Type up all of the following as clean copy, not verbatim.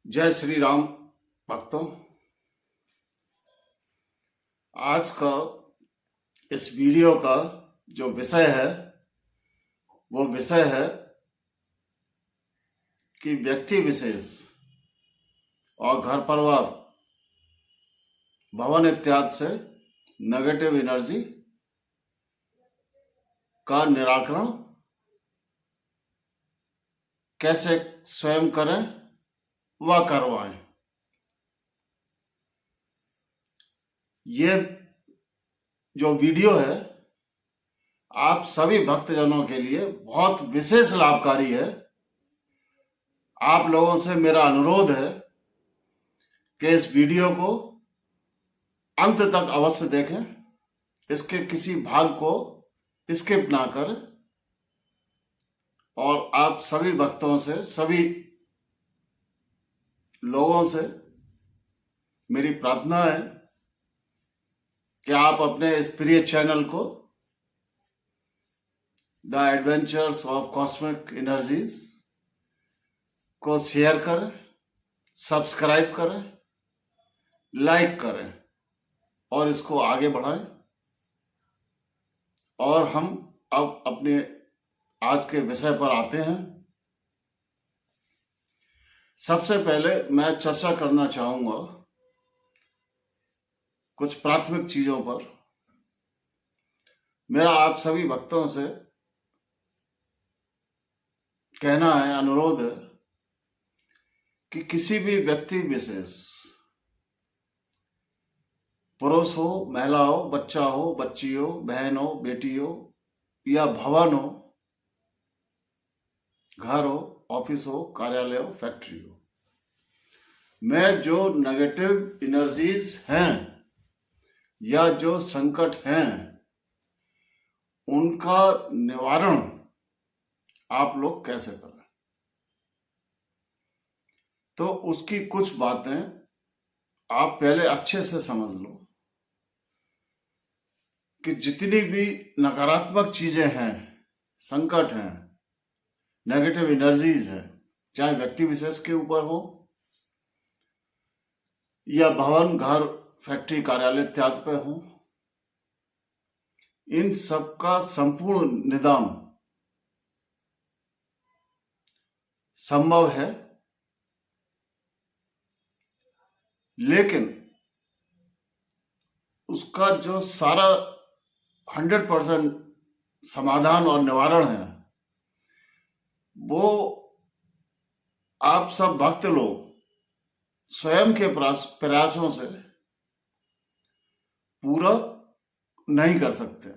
जय श्री राम भक्तों। आज का इस वीडियो का जो विषय है वो विषय है कि व्यक्ति विशेष और घर परिवार, भवन इत्यादि से नेगेटिव एनर्जी का निराकरण कैसे स्वयं करें व करवाएं। ये जो वीडियो है आप सभी भक्तजनों के लिए बहुत विशेष लाभकारी है। आप लोगों से मेरा अनुरोध है कि इस वीडियो को अंत तक अवश्य देखें, इसके किसी भाग को स्किप ना करें। और आप सभी भक्तों से, सभी लोगों से मेरी प्रार्थना है कि आप अपने इस प्रिय चैनल को the adventures of cosmic energies को शेयर करें, सब्सक्राइब करें, लाइक करें और इसको आगे बढ़ाएं। और हम अब अपने आज के विषय पर आते हैं। सबसे पहले मैं चर्चा करना चाहूंगा कुछ प्राथमिक चीजों पर। मेरा आप सभी भक्तों से कहना है, अनुरोध है कि किसी भी व्यक्ति विशेष, पुरुष हो, महिला हो, बच्चा हो, बच्ची हो, बहन हो, बेटी हो या भवन हो, घर हो, ऑफिस हो, कार्यालय हो, फैक्ट्री हो, में जो नेगेटिव एनर्जीज हैं या जो संकट हैं उनका निवारण आप लोग कैसे करें, तो उसकी कुछ बातें आप पहले अच्छे से समझ लो कि जितनी भी नकारात्मक चीजें हैं, संकट हैं, नेगेटिव एनर्जीज है, चाहे व्यक्ति विशेष के ऊपर हो या भवन, घर, फैक्ट्री, कार्यालय इत्यादि पे हो, इन सब का संपूर्ण निदान संभव है। लेकिन उसका जो सारा 100% समाधान और निवारण है वो आप सब भक्त लोग स्वयं के प्रयासों से पूरा नहीं कर सकते।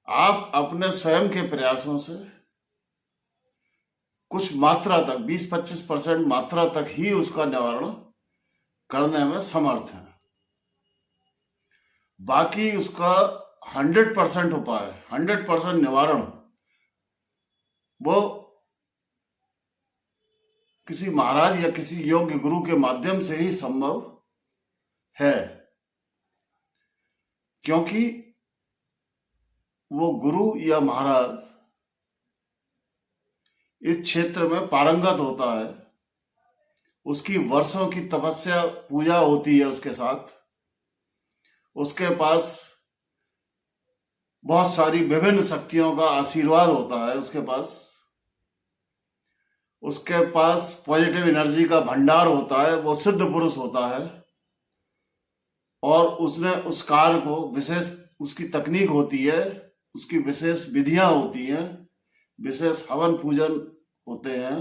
आप अपने स्वयं के प्रयासों से कुछ मात्रा तक, 20-25% मात्रा तक ही उसका निवारण करने में समर्थ है। बाकी उसका 100% उपाय, 100% निवारण वो किसी महाराज या किसी योग्य गुरु के माध्यम से ही संभव है, क्योंकि वो गुरु या महाराज इस क्षेत्र में पारंगत होता है। उसकी वर्षों की तपस्या, पूजा होती है उसके साथ। उसके पास बहुत सारी विभिन्न शक्तियों का आशीर्वाद होता है उसके पास पॉजिटिव एनर्जी का भंडार होता है। वो सिद्ध पुरुष होता है और उसने उस कार्य को विशेष, उसकी तकनीक होती है, उसकी विशेष विधियां होती हैं, विशेष हवन पूजन होते हैं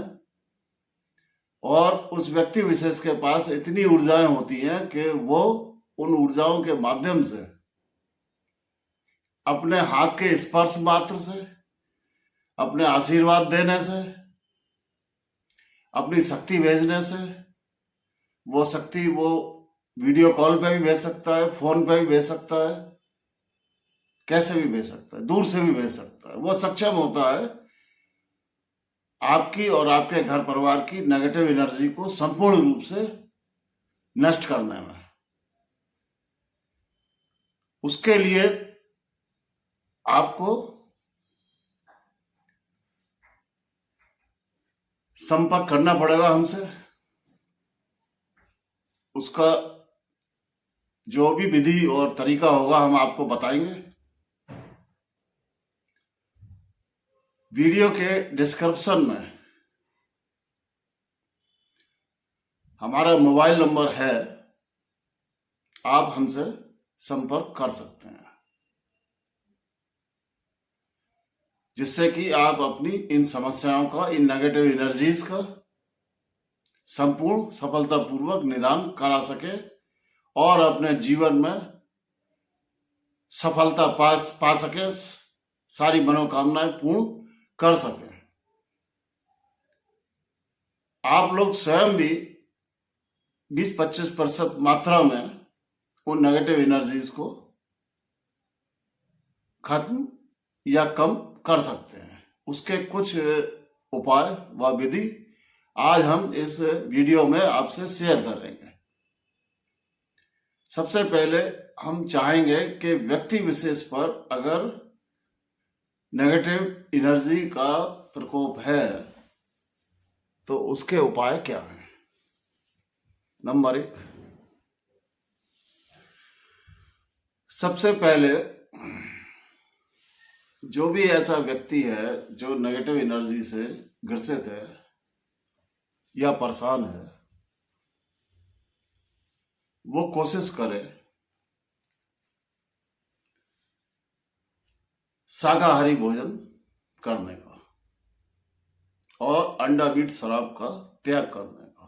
और उस व्यक्ति विशेष के पास इतनी ऊर्जाएं होती हैं कि वो उन ऊर्जाओं के माध्यम से अपने हाथ के स्पर्श मात्र से, अपने आशीर्वाद देने से, अपनी शक्ति भेजने से, वो शक्ति वो वीडियो कॉल पे भी भेज सकता है, फोन पे भी भेज सकता है, कैसे भी भेज सकता है, दूर से भी भेज सकता है। वो सक्षम होता है आपकी और आपके घर परिवार की नेगेटिव एनर्जी को संपूर्ण रूप से नष्ट करने में। उसके लिए आपको संपर्क करना पड़ेगा हमसे। उसका जो भी विधि और तरीका होगा हम आपको बताएंगे। वीडियो के डिस्क्रिप्शन में हमारा मोबाइल नंबर है, आप हमसे संपर्क कर सकते हैं, जिससे कि आप अपनी इन समस्याओं का, इन नेगेटिव एनर्जीज का संपूर्ण सफलतापूर्वक निदान करा सके और अपने जीवन में सफलता पा सके, सारी मनोकामनाएं पूर्ण कर सके। आप लोग स्वयं भी 20-25% मात्रा में उन नेगेटिव एनर्जीज को खत्म या कम कर सकते हैं। उसके कुछ उपाय व विधि आज हम इस वीडियो में आपसे शेयर करेंगे। सबसे पहले हम चाहेंगे कि व्यक्ति विशेष पर अगर नेगेटिव एनर्जी का प्रकोप है तो उसके उपाय क्या हैं। नंबर 1, सबसे पहले जो भी ऐसा व्यक्ति है जो नेगेटिव एनर्जी से ग्रसित है या परेशान है, वो कोशिश करे शाकाहारी भोजन करने का और अंडा मीट शराब का त्याग करने का।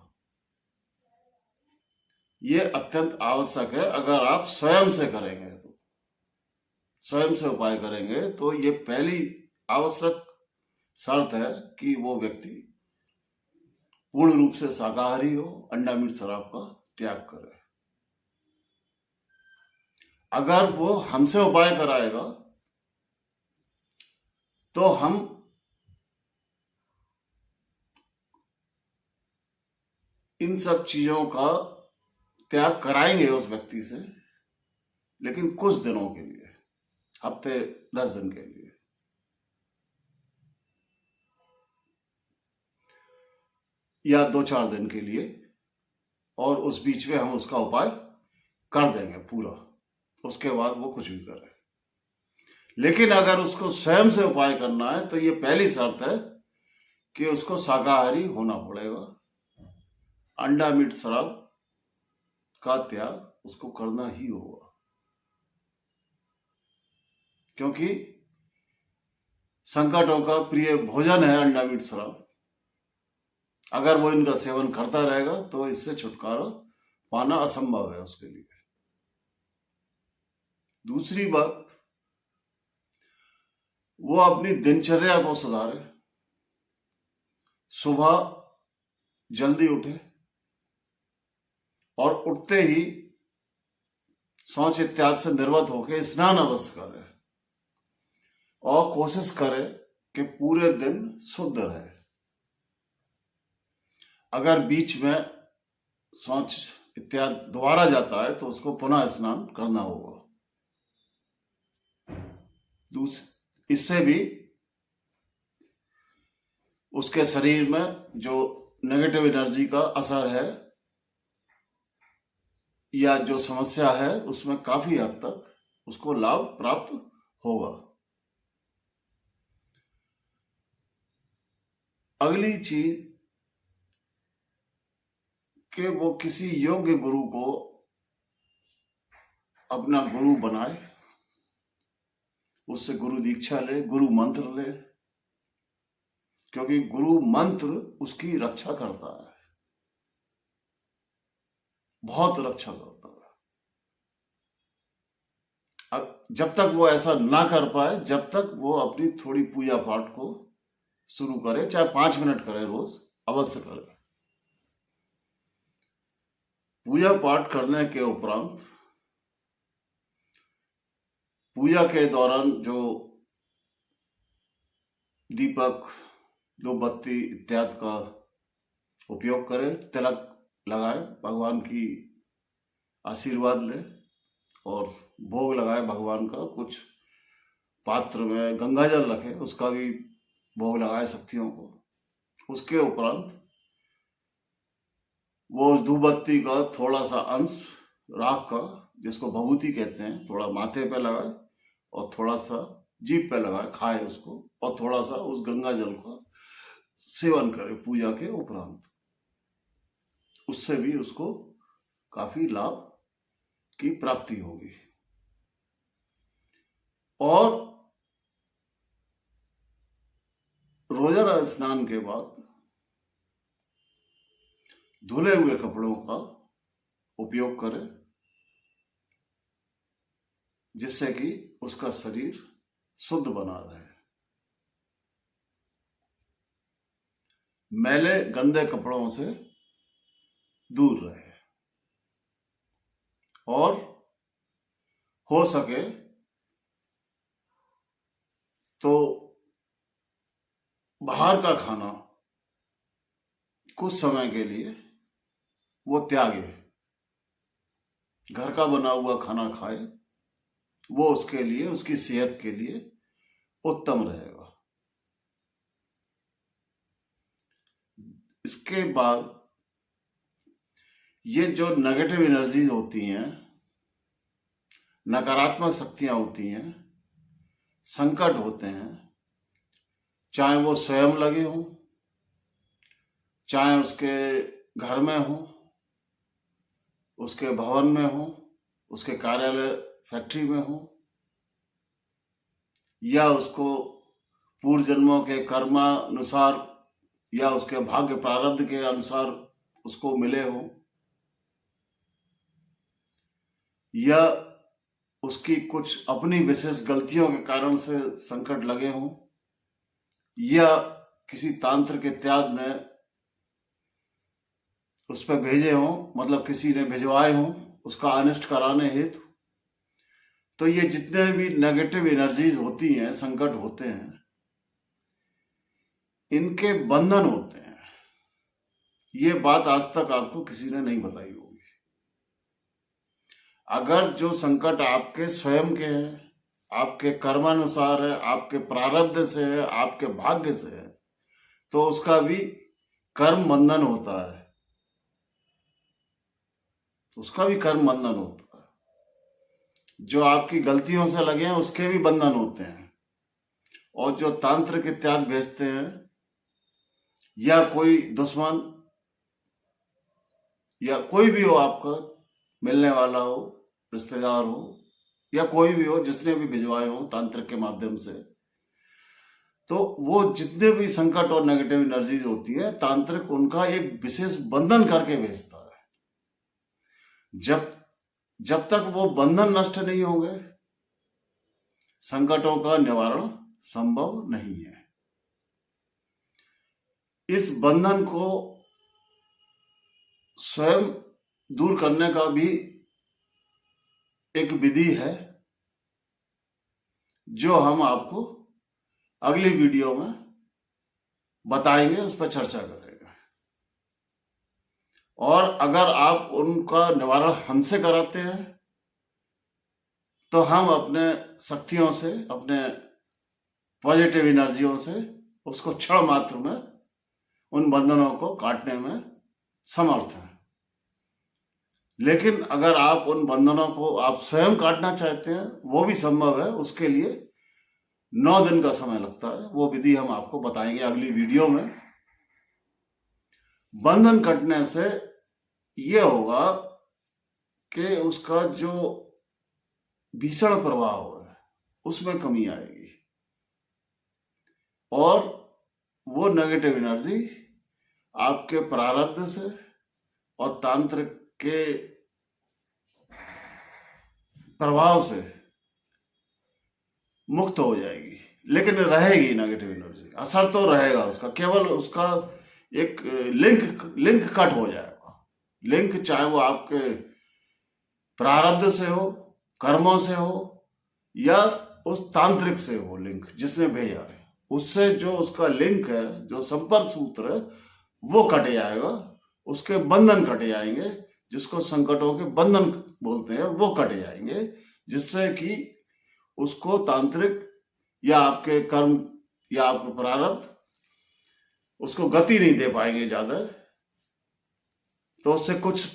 ये अत्यंत आवश्यक है। अगर आप स्वयं से करेंगे, तो स्वयं से उपाय करेंगे, तो ये पहली आवश्यक शर्त है कि वो व्यक्ति पूर्ण रूप से शाकाहारी हो, अंडा मीट शराब का त्याग करे। अगर वो हमसे उपाय कराएगा तो हम इन सब चीजों का त्याग कराएंगे उस व्यक्ति से, लेकिन कुछ दिनों के लिए, हफ्ते 10 दिन के लिए। या 2-4 दिन के लिए, और उस बीच में हम उसका उपाय कर देंगे पूरा। उसके बाद वो कुछ भी करे। लेकिन अगर उसको स्वयं से उपाय करना है तो ये पहली शर्त है कि उसको शाकाहारी होना पड़ेगा। अंडा मीट शराब का त्याग उसको करना ही होगा, क्योंकि संकटों का प्रिय भोजन है अंडा मीट शराब। अगर वो इनका सेवन करता रहेगा तो इससे छुटकारा पाना असंभव है उसके लिए। दूसरी बात, वो अपनी दिनचर्या को सुधारे। सुबह जल्दी उठे और उठते ही शौच इत्यादि से निर्वत होकर स्नान अवश्य करे और कोशिश करे कि पूरे दिन शुद्ध रहे। अगर बीच में शौच इत्यादि दोबारा जाता है तो उसको पुनः स्नान करना होगा। इससे भी उसके शरीर में जो नेगेटिव एनर्जी का असर है या जो समस्या है उसमें काफी हद तक उसको लाभ प्राप्त होगा। अगली चीज कि वो किसी योग्य गुरु को अपना गुरु बनाए, उससे गुरु दीक्षा ले, गुरु मंत्र ले, क्योंकि गुरु मंत्र उसकी रक्षा करता है, बहुत रक्षा करता है। अब जब तक वो ऐसा ना कर पाए, जब तक वो अपनी थोड़ी पूजा पाठ को शुरू करे, चाहे 5 मिनट करे, रोज अवश्य करे। पूजा पाठ करने के उपरांत पूजा के दौरान जो दीपक, दो बत्ती इत्यादि का उपयोग करे, तिलक लगाए, भगवान की आशीर्वाद ले और भोग लगाए भगवान का। कुछ पात्र में गंगा जल रखे, उसका भी भोग लगाए शक्तियों को, उसके उपरांत वो उस धूपबत्ती का थोड़ा सा अंश राख का, जिसको भभूति कहते हैं, थोड़ा माथे पे लगाए और थोड़ा सा जीभ पे लगाए, खाए उसको, और थोड़ा सा उस गंगा जल का सेवन करे पूजा के उपरांत। उससे भी उसको काफी लाभ की प्राप्ति होगी। और रोजाना स्नान के बाद धुले हुए कपड़ों का उपयोग करें, जिससे कि उसका शरीर शुद्ध बना रहे। मैले गंदे कपड़ों से दूर रहे और हो सके तो बाहर का खाना कुछ समय के लिए वो त्यागे, घर का बना हुआ खाना खाए, वो उसके लिए, उसकी सेहत के लिए उत्तम रहेगा। इसके बाद ये जो नेगेटिव एनर्जी होती हैं, नकारात्मक शक्तियां होती हैं, संकट होते हैं, चाहे वो स्वयं लगे हों, चाहे उसके घर में हो, उसके भवन में हो, उसके कार्यालय फैक्ट्री में हो, या उसको पूर्व जन्मों के कर्मानुसार या उसके भाग्य प्रारब्ध के अनुसार उसको मिले हो, या उसकी कुछ अपनी विशेष गलतियों के कारण से संकट लगे हों, या किसी तांत्रिक इत्यादि ने उस पर भेजे हों, मतलब किसी ने भिजवाए हों उसका अनिष्ट कराने हेतु, तो ये जितने भी नेगेटिव एनर्जीज होती हैं, संकट होते हैं, इनके बंधन होते हैं। ये बात आज तक आपको किसी ने नहीं बताई होगी। अगर जो संकट आपके स्वयं के हैं, आपके कर्मानुसार है, आपके प्रारब्ध से है, आपके भाग्य से है, तो उसका भी कर्म बंधन होता है, उसका भी कर्म बंधन होता है। जो आपकी गलतियों से लगे हैं उसके भी बंधन होते हैं। और जो तांत्रिक इत्यादि भेजते हैं, या कोई दुश्मन या कोई भी हो, आपका मिलने वाला हो, रिश्तेदार हो, या कोई भी हो जिसने भी भिजवाए हो तांत्रिक के माध्यम से, तो वो जितने भी संकट और नेगेटिव एनर्जीज होती है, तांत्रिक उनका एक विशेष बंधन करके भेजता है। जब तक वो बंधन नष्ट नहीं होंगे, संकटों का निवारण संभव नहीं है। इस बंधन को स्वयं दूर करने का भी एक विधि है, जो हम आपको अगली वीडियो में बताएंगे, उस पर चर्चा करेंगे। और अगर आप उनका निवारण हमसे कराते हैं, तो हम अपने शक्तियों से, अपने पॉजिटिव एनर्जियों से उसको क्षण मात्र में उन बंधनों को काटने में समर्थ हैं। लेकिन अगर आप उन बंधनों को आप स्वयं काटना चाहते हैं, वो भी संभव है। उसके लिए 9 दिन का समय लगता है। वो विधि हम आपको बताएंगे अगली वीडियो में। बंधन कटने से ये होगा कि उसका जो भीषण प्रभाव है उसमें कमी आएगी, और वो नेगेटिव एनर्जी आपके प्रारब्ध से और तांत्रिक के प्रभाव से मुक्त हो जाएगी। लेकिन रहेगी नेगेटिव एनर्जी, असर तो रहेगा उसका, केवल उसका एक लिंक कट हो जाएगा। लिंक चाहे वो आपके प्रारब्ध से हो, कर्मों से हो, या उस तांत्रिक से हो, लिंक जिसने भेजा है, उससे जो उसका लिंक है, जो संपर्क सूत्र है, वो कट जाएगा। उसके बंधन कट जाएंगे, जिसको संकटों के बंधन बोलते हैं, वो कट जाएंगे, जिससे कि उसको तांत्रिक या आपके कर्म या आपके प्रारब्ध उसको गति नहीं दे पाएंगे ज्यादा, तो उससे कुछ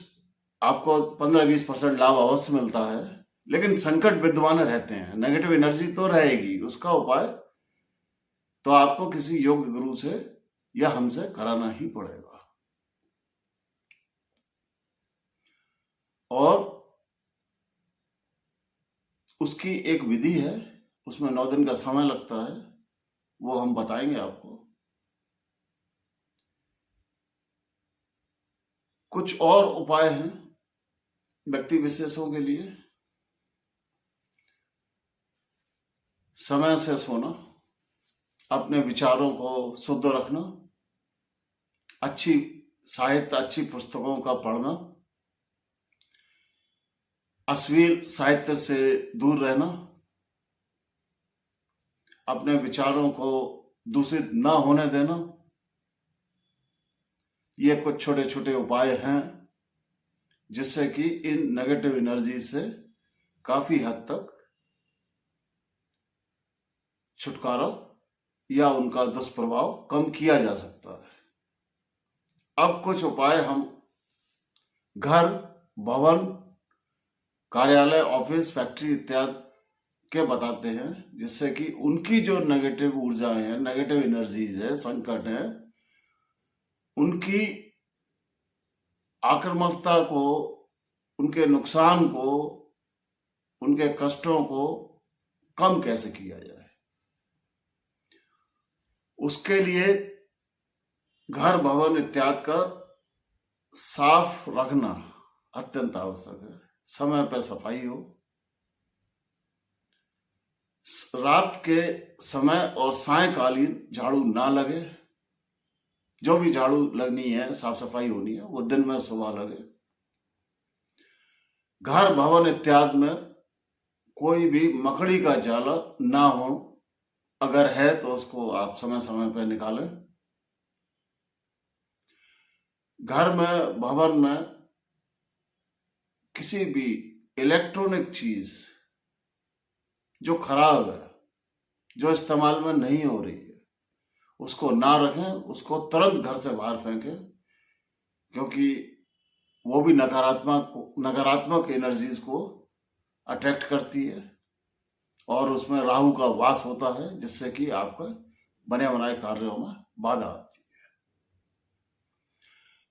आपको 15-20% लाभ अवश्य मिलता है, लेकिन संकट विद्यमान रहते हैं, नेगेटिव एनर्जी तो रहेगी। उसका उपाय तो आपको किसी योग्य गुरु से या हमसे कराना ही पड़ेगा। और उसकी एक विधि है, उसमें 9 दिन का समय लगता है, वो हम बताएंगे आपको। कुछ और उपाय हैं व्यक्ति विशेषों के लिए। समय से सोना, अपने विचारों को शुद्ध रखना, अच्छी साहित्य, अच्छी पुस्तकों का पढ़ना, अश्लील साहित्य से दूर रहना, अपने विचारों को दूषित ना होने देना। ये कुछ छोटे छोटे उपाय हैं जिससे कि इन नेगेटिव एनर्जी से काफी हद तक छुटकारा या उनका दुष्प्रभाव कम किया जा सकता है। अब कुछ उपाय हम घर, भवन, कार्यालय, ऑफिस, फैक्ट्री इत्यादि के बताते हैं, जिससे कि उनकी जो नेगेटिव ऊर्जाएं हैं, नेगेटिव एनर्जीज है, संकट है, उनकी आक्रामकता को, उनके नुकसान को, उनके कष्टों को कम कैसे किया जाए। उसके लिए घर, भवन इत्यादि का साफ रखना अत्यंत आवश्यक है। समय पर सफाई हो, रात के समय और सायकालीन झाड़ू ना लगे। जो भी झाड़ू लगनी है, साफ सफाई होनी है, वो दिन में सुबह लगे। घर, भवन इत्यादि में कोई भी मकड़ी का जाला ना हो, अगर है तो उसको आप समय समय पर निकालें। घर में, भवन में किसी भी इलेक्ट्रॉनिक चीज जो खराब है, जो इस्तेमाल में नहीं हो रही है, उसको ना रखें, उसको तुरंत घर से बाहर फेंकें, क्योंकि वो भी नकारात्मक एनर्जीज को अट्रैक्ट करती है और उसमें राहु का वास होता है, जिससे कि आपका बने बनाए कार्यों में बाधा आती है।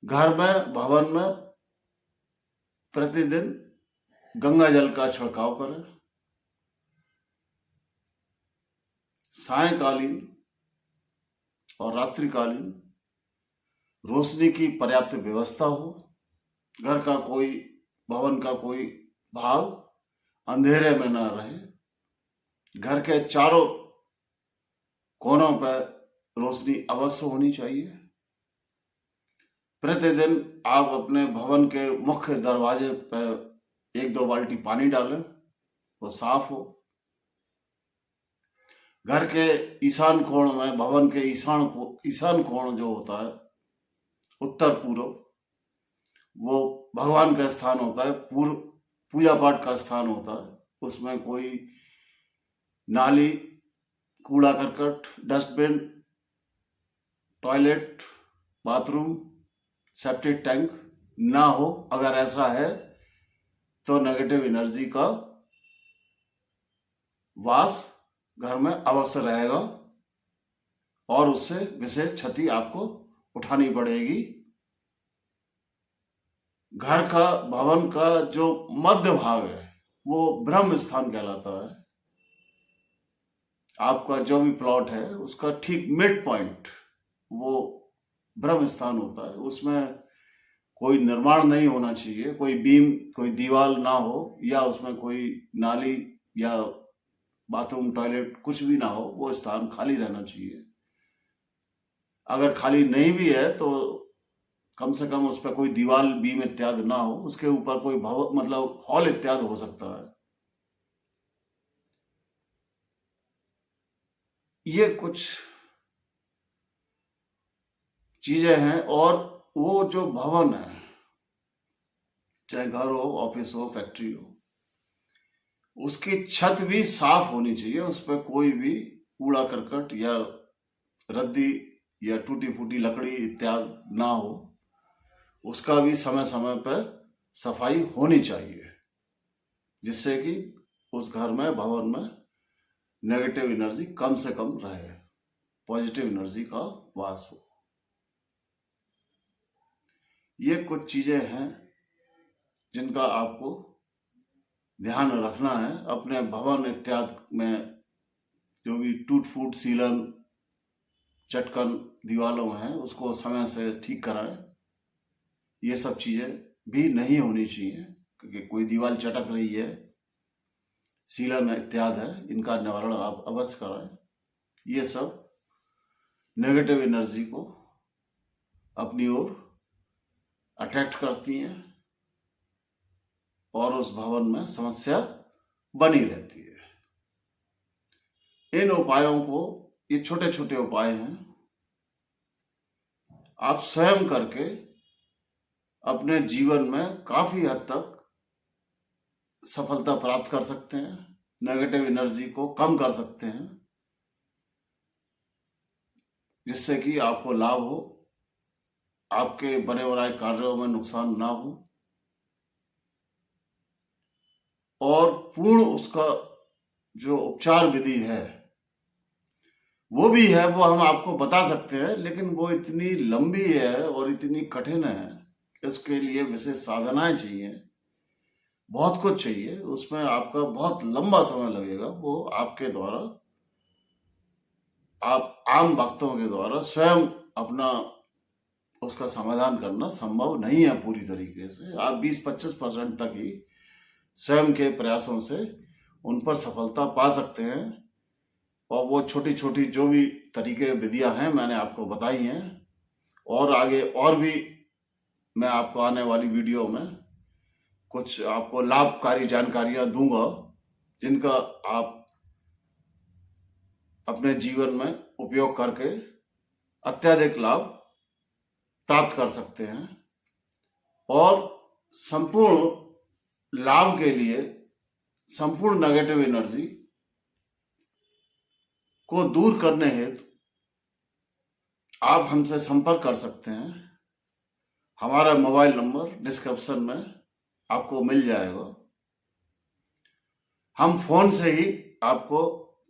घर में, भवन में प्रतिदिन गंगा जल का छिड़काव करें। सायकालीन और रात्रिकालीन रोशनी की पर्याप्त व्यवस्था हो। घर का कोई, भवन का कोई भाग अंधेरे में ना रहे। घर के चारों कोनों पर रोशनी अवश्य होनी चाहिए। प्रतिदिन आप अपने भवन के मुख्य दरवाजे पर 1-2 बाल्टी पानी डालें, वो साफ हो। घर के ईशान कोण में, भवन के ईशान कोण जो होता है, उत्तर पूर्व, वो भगवान का स्थान होता है, पूजा पाठ का स्थान होता है। उसमें कोई नाली, कूड़ा करकट, dustbin, toilet, bathroom, septic tank ना हो। अगर ऐसा है तो नेगेटिव एनर्जी का वास घर में अवश्य रहेगा और उससे विशेष क्षति आपको उठानी पड़ेगी। घर का, भवन का जो मध्य भाग है, वो ब्रह्म स्थान कहलाता है। आपका जो भी प्लॉट है, उसका ठीक मिड पॉइंट वो ब्रह्म स्थान होता है। उसमें कोई निर्माण नहीं होना चाहिए, कोई बीम, कोई दीवार ना हो, या उसमें कोई नाली या बाथरूम, टॉयलेट कुछ भी ना हो। वो स्थान खाली रहना चाहिए। अगर खाली नहीं भी है तो कम से कम उस पर कोई दीवार, बीम इत्यादि ना हो। उसके ऊपर कोई मतलब हॉल इत्यादि हो सकता है। ये कुछ चीजें हैं। और वो जो भवन है, चाहे घर हो, ऑफिस हो, फैक्ट्री हो, उसकी छत भी साफ होनी चाहिए। उस पर कोई भी कूड़ा करकट या रद्दी या टूटी फूटी लकड़ी इत्यादि ना हो, उसका भी समय समय पर सफाई होनी चाहिए, जिससे कि उस घर में, भवन में नेगेटिव एनर्जी कम से कम रहे, पॉजिटिव एनर्जी का वास हो। ये कुछ चीजें हैं जिनका आपको ध्यान रखना है। अपने भवन इत्यादि में जो भी टूट फूट, सीलन, चटकन दीवालों में है, उसको समय से ठीक कराएं। ये सब चीजें भी नहीं होनी चाहिए, क्योंकि कोई दीवार चटक रही है, सीलन इत्यादि है, इनका निवारण आप अवश्य कराएं। ये सब नेगेटिव एनर्जी को अपनी ओर अट्रैक्ट करती हैं और उस भवन में समस्या बनी रहती है। इन उपायों को, ये छोटे छोटे उपाय हैं, आप स्वयं करके अपने जीवन में काफी हद तक सफलता प्राप्त कर सकते हैं, नेगेटिव एनर्जी को कम कर सकते हैं, जिससे कि आपको लाभ हो, आपके बने बनाए कार्यों में नुकसान ना हो, और पूर्ण उसका जो उपचार विधि है वो भी है, वो हम आपको बता सकते हैं, लेकिन वो इतनी लंबी है और इतनी कठिन है, इसके लिए विशेष साधनाएं चाहिए, बहुत कुछ चाहिए, उसमें आपका बहुत लंबा समय लगेगा। वो आपके द्वारा, आप आम भक्तों के द्वारा स्वयं अपना उसका समाधान करना संभव नहीं है पूरी तरीके से। आप 20-25% तक ही स्वयं के प्रयासों से उन पर सफलता पा सकते हैं, और वो छोटी छोटी जो भी तरीके विधियां हैं मैंने आपको बताई हैं, और आगे और भी मैं आपको आने वाली वीडियो में कुछ आपको लाभकारी जानकारियां दूंगा, जिनका आप अपने जीवन में उपयोग करके अत्यधिक लाभ प्राप्त कर सकते हैं। और संपूर्ण लाभ के लिए, संपूर्ण नेगेटिव एनर्जी को दूर करने हेतु आप हमसे संपर्क कर सकते हैं। हमारा मोबाइल नंबर डिस्क्रिप्शन में आपको मिल जाएगा। हम फोन से ही आपको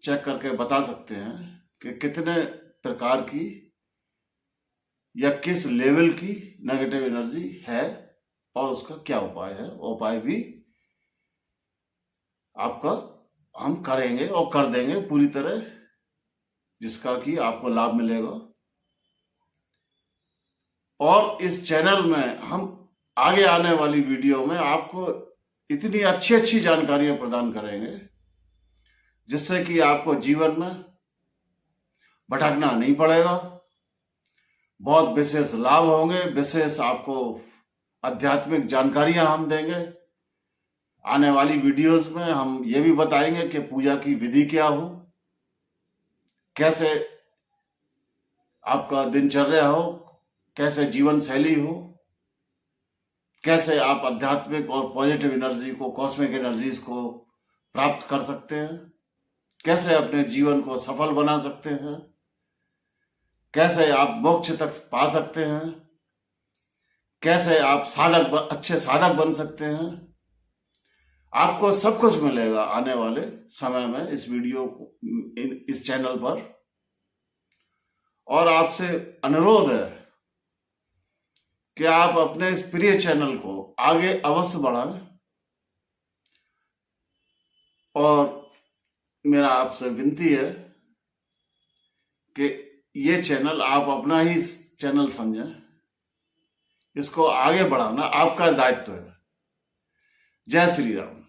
चेक करके बता सकते हैं कि कितने प्रकार की या किस लेवल की नेगेटिव एनर्जी है और उसका क्या उपाय है। उपाय भी आपका हम करेंगे और कर देंगे पूरी तरह, जिसका कि आपको लाभ मिलेगा। और इस चैनल में हम आगे आने वाली वीडियो में आपको इतनी अच्छी अच्छी जानकारियां प्रदान करेंगे, जिससे कि आपको जीवन में भटकना नहीं पड़ेगा, बहुत विशेष लाभ होंगे, विशेष आपको आध्यात्मिक जानकारियां हम देंगे। आने वाली वीडियोस में हम ये भी बताएंगे कि पूजा की विधि क्या हो, कैसे आपका दिनचर्या हो, कैसे जीवन शैली हो, कैसे आप आध्यात्मिक और पॉजिटिव एनर्जी को, कॉस्मिक एनर्जीज को प्राप्त कर सकते हैं, कैसे अपने जीवन को सफल बना सकते हैं, कैसे आप मोक्ष तक पा सकते हैं, कैसे आप साधक, अच्छे साधक बन सकते हैं। आपको सब कुछ मिलेगा आने वाले समय में इस वीडियो, इस चैनल पर। और आपसे अनुरोध है कि आप अपने इस प्रिय चैनल को आगे अवश्य बढ़ाएं, और मेरा आपसे विनती है कि ये चैनल आप अपना ही चैनल समझें, इसको आगे बढ़ाना आपका दायित्व है। जय श्री राम।